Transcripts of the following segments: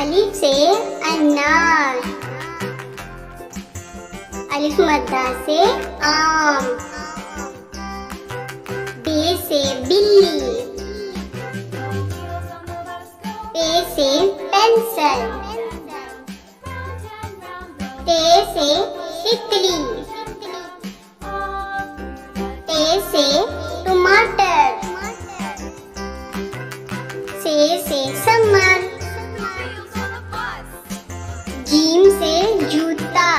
अलिफ से अनार, अलिफ मद्दा से आम, बे से बिल्ली, पे से पेंसिल, ते से तितली, टे से टमाटर, से समर, जीम से जूता,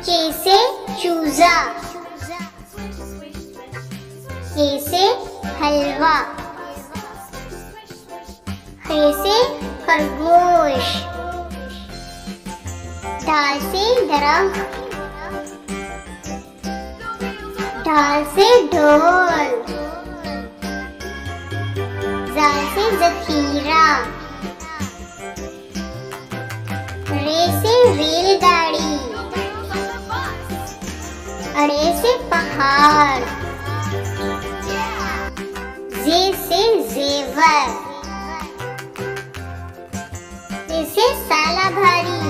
चे से चूजा, के से हलवा, खे से खरगोश, दाल से दरख्त, ढाल से ढोल, जाल से जखीरा, रे से रेलगाड़ी, अड़े से पहाड़, जे से जेवर, से साला भारी,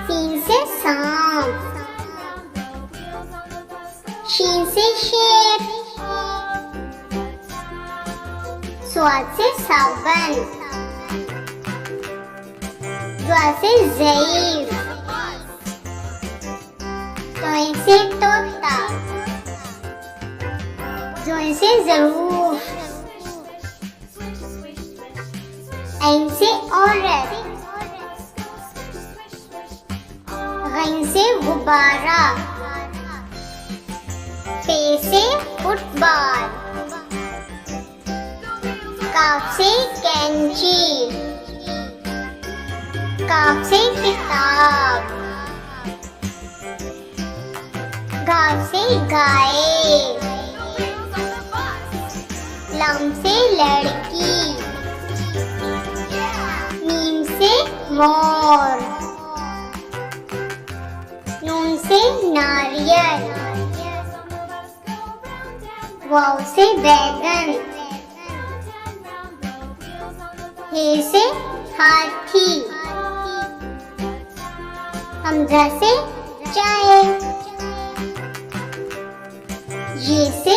सीन से सांप, शीन से शेर, स्वाद से सावन, द्वा से ज़ईफ़, तोय से तोता, जोय से ज़रूफ, ऐन से औरत, गैन से गुब्बारा, फे से फुटबॉल, काफ से कैंची, काफ से किताब, गाफ से गाय, लाम से लड़की, मीम से मोर, नून से नारियल, वाव से बैगन, हे से हाथी, हमजा से चाय, ये से